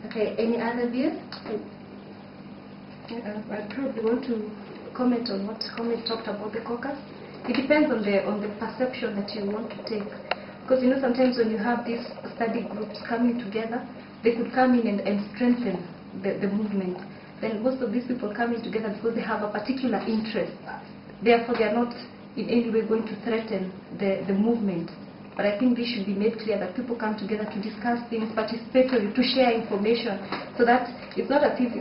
Okay, any other views? I probably want to comment on what Khanya talked about the caucus. It depends on the perception that you want to take. Because sometimes when you have these study groups coming together, they could come in and strengthen the movement. Then most of these people coming together because they have a particular interest. Therefore, they are not in any way going to threaten the movement. But I think this should be made clear that people come together to discuss things, participatory, to share information, so that it's not as if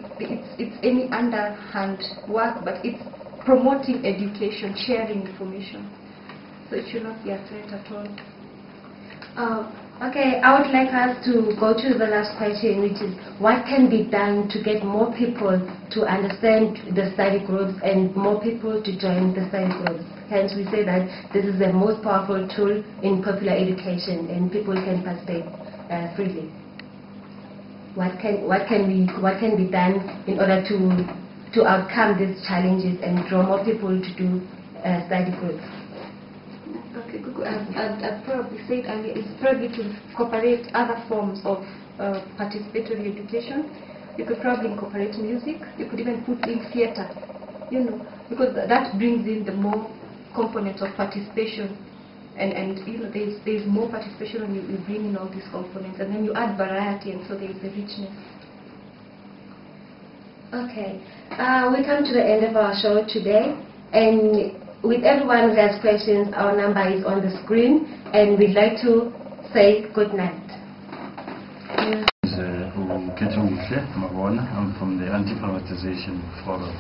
it's any underhand work, but it's promoting education, sharing information. So it should not be a threat at all. Okay, I would like us to go to the last question, which is what can be done to get more people to understand the study groups and more people to join the study groups? Hence, we say that this is the most powerful tool in popular education, and people can participate freely. What can be done in order to overcome these challenges and draw more people to do study groups? Okay, good. I'd probably say earlier, it's probably to incorporate other forms of participatory education. You could probably incorporate music. You could even put in theater, because that brings in the more components of participation. And there's more participation when you bring in all these components, and then you add variety, and so there's the richness. Okay, we come to the end of our show today, and with everyone who has questions, our number is on the screen, and we'd like to say good night. I'm from the Anti-Privatization Forum.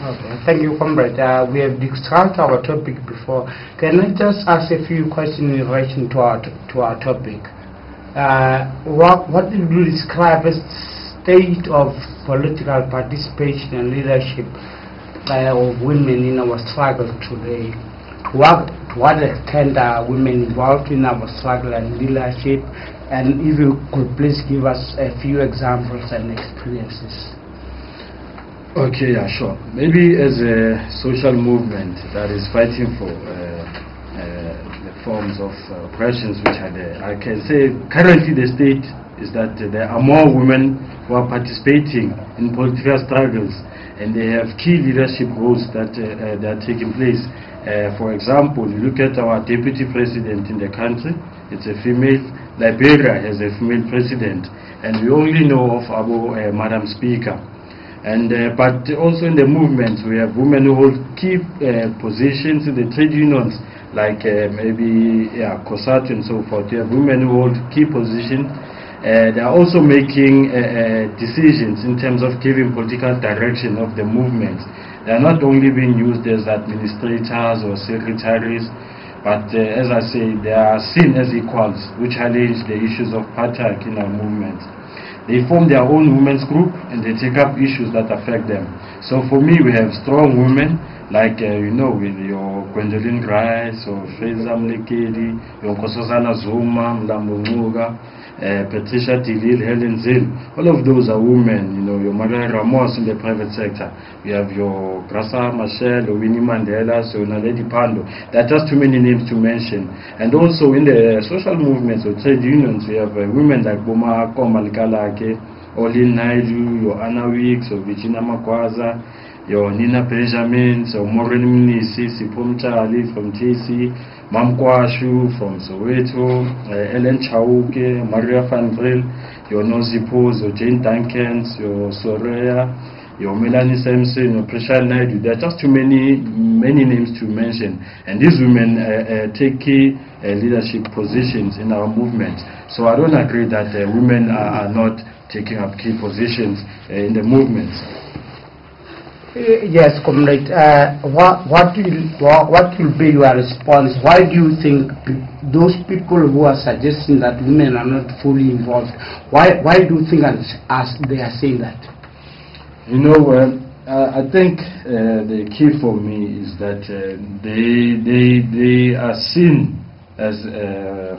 Okay, thank you, comrade. We have discussed our topic before. Can I just ask a few questions in relation to our topic? What did you describe as state of political participation and leadership of women in our struggle today? To what extent are women involved in our struggle and leadership? And if you could please give us a few examples and experiences. Okay, yeah, sure. Maybe as a social movement that is fighting for the forms of oppressions which are there, I can say currently the state is that there are more women who are participating in political struggles, and they have key leadership roles that are taking place. For example, you look at our deputy president in the country, it's a female. Liberia has a female president, and we only know of Madam Speaker. And but also in the movement, we have women who hold key positions in the trade unions, like maybe COSATU and so forth. You have women who hold key positions. They are also making decisions in terms of giving political direction of the movement. They are not only being used as administrators or secretaries, but as I say, they are seen as equals who challenge the issues of apartheid in our movement. They form their own women's group and they take up issues that affect them. So for me, we have strong women like, with your Gwendolyn Rice or Fraser Mlekedi, your Nkosazana Zuma, Mlambo Muga, Patricia Tilil, Helen Zil. All of those are women, your Maria Ramos in the private sector. We have your Grasa Machel, or Winnie Mandela, so Naledi Pando. There are just too many names to mention. And also in the social movements or trade unions, we have women like Boma Komalikalake, Olin Naidu, your Anna Weeks, or Virginia Makwaza, your Nina Benjamin, so Maureen Munisi, Sipom Charlie from TC, Mam Kwashu from Soweto, Ellen Chauke, Maria Van Drill, your Nozipos, your Jane Duncans, your Sorea, your Melanie Sampson, your Prashant Naidu. There are just too many names to mention. And these women take key leadership positions in our movement. So I don't agree that women are not taking up key positions in the movement. Yes, comrade. What will be your response? Why do you think those people who are suggesting that women are not fully involved, why do you think as they are saying that? I think the key for me is that they are seen as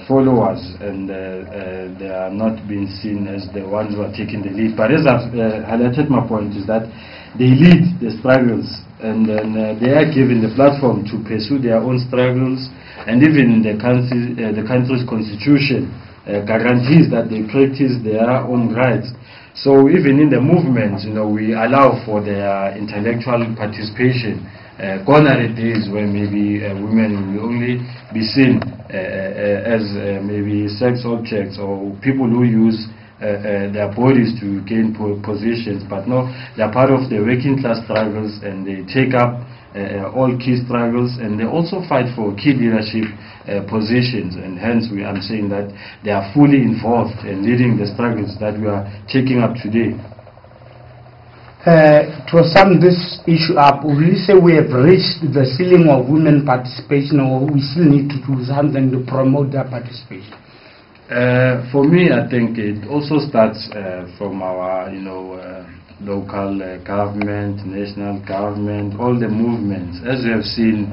followers, and they are not being seen as the ones who are taking the lead. But as I've highlighted, my point is that they lead the struggles, and then they are given the platform to pursue their own struggles. And even in the country's constitution, guarantees that they practice their own rights. So even in the movement, we allow for their intellectual participation. Gone are the days where maybe women will only be seen as maybe sex objects or people who use their bodies to gain positions, but no, they are part of the working class struggles, and they take up all key struggles, and they also fight for key leadership positions, and hence I'm saying that they are fully involved in leading the struggles that we are taking up today. To sum this issue up, will you say we have reached the ceiling of women participation, or we still need to do something to promote their participation? For me, I think it also starts from our, local government, national government, all the movements. As we have seen,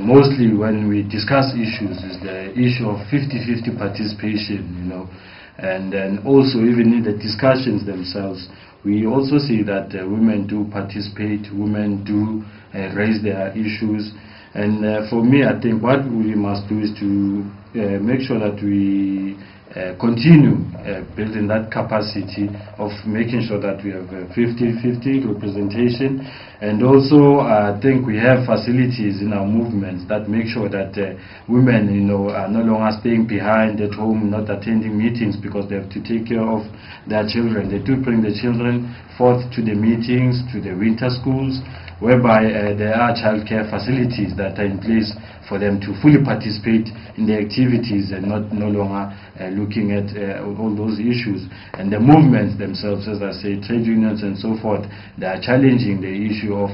mostly when we discuss issues, is the issue of 50-50 participation, and then also even in the discussions themselves, we also see that women do participate, women do raise their issues. And for me, I think what we must do is to make sure that we continue building that capacity of making sure that we have 50-50 representation. And also, I think we have facilities in our movements that make sure that women, are no longer staying behind at home, not attending meetings because they have to take care of their children. They do bring the children forth to the meetings, to the winter schools, whereby there are childcare facilities that are in place for them to fully participate in the activities and no longer looking at all those issues. And the movements themselves, as I say, trade unions and so forth, they are challenging the issue of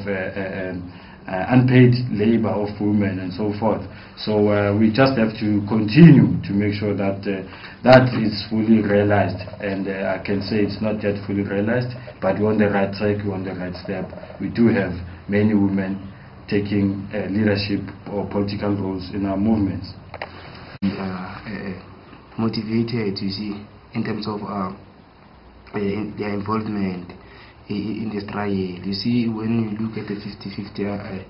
unpaid labor of women and so forth. So we just have to continue to make sure that that is fully realized. And I can say it's not yet fully realized, but we're on the right track, we're on the right step. We do have many women taking leadership or political roles in our movements. Motivated, you see, in terms of their involvement in the struggle. You see, when you look at the 50-50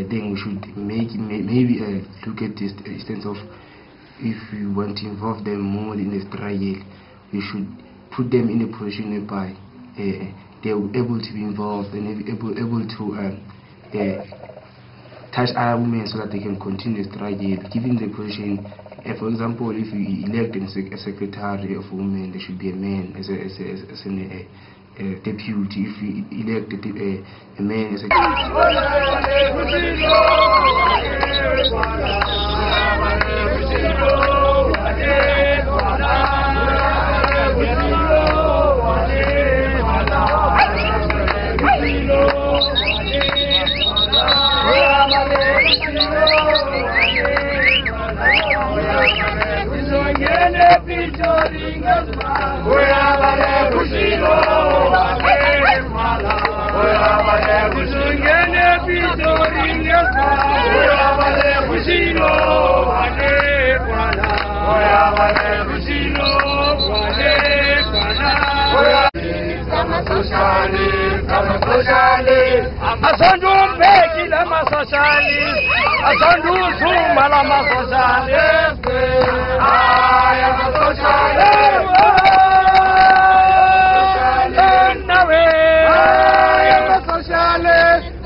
thing, we should maybe look at this instance of, if we want to involve them more in the struggle, we should put them in a position whereby they are able to be involved and able to touch other women so that they can continue the struggle, given the position. For example, if you elect a secretary of women, there should be a man as a deputy. If you elect a man as a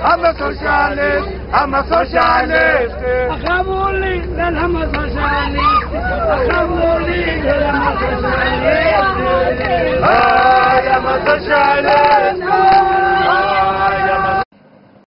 I'm a socialist. I'm a socialist.